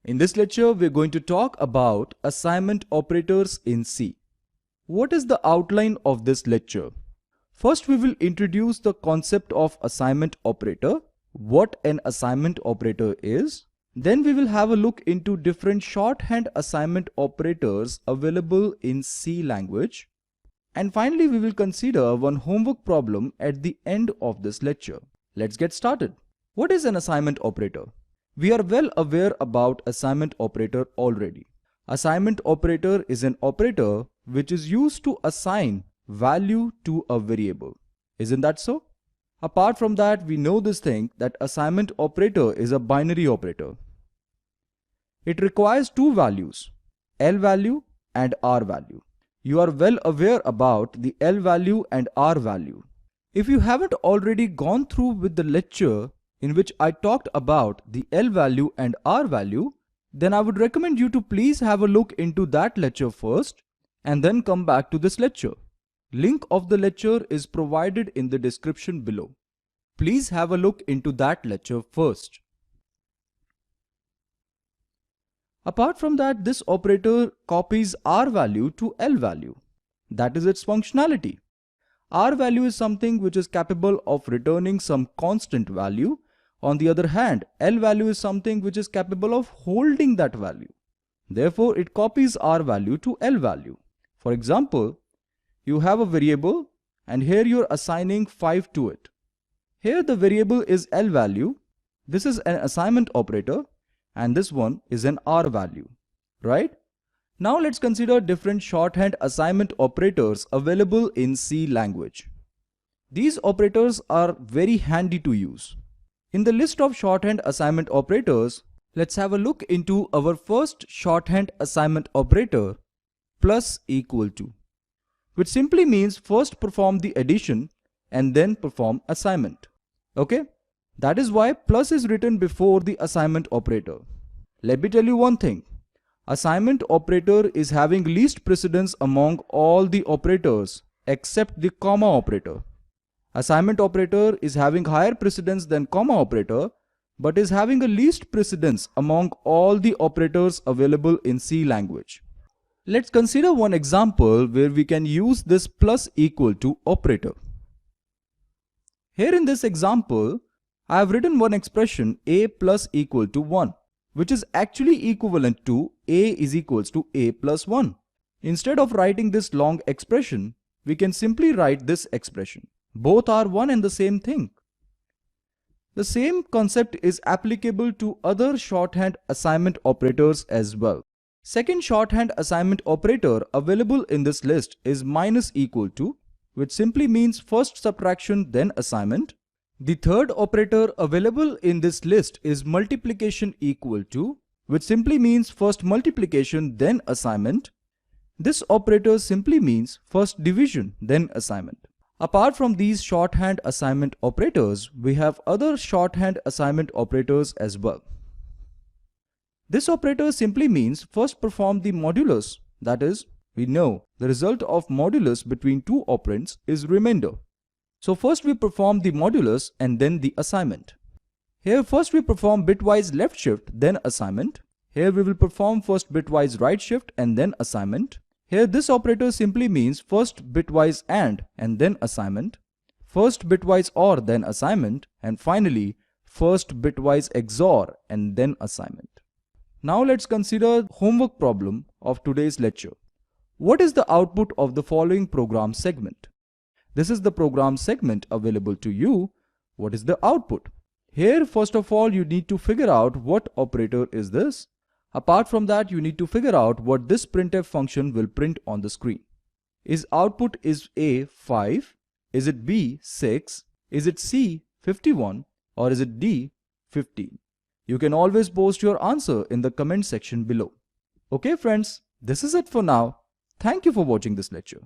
In this lecture, we're going to talk about assignment operators in C. What is the outline of this lecture? First, we will introduce the concept of assignment operator, what an assignment operator is. Then we will have a look into different shorthand assignment operators available in C language. And finally, we will consider one homework problem at the end of this lecture. Let's get started. What is an assignment operator? We are well aware about assignment operator already. Assignment operator is an operator which is used to assign value to a variable. Isn't that so? Apart from that, we know this thing that assignment operator is a binary operator. It requires two values, L value and R value. You are well aware about the L value and R value. If you haven't already gone through with the lecture in which I talked about the L value and R value, then I would recommend you to please have a look into that lecture first and then come back to this lecture. Link of the lecture is provided in the description below. Please have a look into that lecture first. Apart from that, this operator copies R value to L value. That is its functionality. R value is something which is capable of returning some constant value. On the other hand, L value is something which is capable of holding that value. Therefore, it copies R value to L value. For example, you have a variable and here you are assigning 5 to it. Here the variable is L value. This is an assignment operator and this one is an R value, right? Now let's consider different shorthand assignment operators available in C language. These operators are very handy to use. In the list of shorthand assignment operators, let's have a look into our first shorthand assignment operator, plus equal to, which simply means first perform the addition and then perform assignment. Okay? That is why plus is written before the assignment operator. Let me tell you one thing. Assignment operator is having least precedence among all the operators except the comma operator. Assignment operator is having higher precedence than comma operator but is having a least precedence among all the operators available in C language. Let's consider one example where we can use this plus equal to operator. Here in this example, I have written one expression a plus equal to 1, which is actually equivalent to a is equals to a plus 1. Instead of writing this long expression, we can simply write this expression. Both are one and the same thing. The same concept is applicable to other shorthand assignment operators as well. Second shorthand assignment operator available in this list is minus equal to, which simply means first subtraction then assignment. The third operator available in this list is multiplication equal to, which simply means first multiplication then assignment. This operator simply means first division then assignment. Apart from these shorthand assignment operators, we have other shorthand assignment operators as well. This operator simply means first perform the modulus, that is, we know the result of modulus between two operands is remainder. So first we perform the modulus and then the assignment. Here first we perform bitwise left shift then assignment. Here we will perform first bitwise right shift and then assignment. Here this operator simply means first bitwise and then assignment, first bitwise OR then assignment, and finally first bitwise XOR and then assignment. Now let's consider homework problem of today's lecture. What is the output of the following program segment? This is the program segment available to you. What is the output? Here first of all you need to figure out what operator is this. Apart from that, you need to figure out what this printf function will print on the screen. Is output is A 5? Is it B 6? Is it C 51? Or is it D 15? You can always post your answer in the comment section below. Okay friends, this is it for now. Thank you for watching this lecture.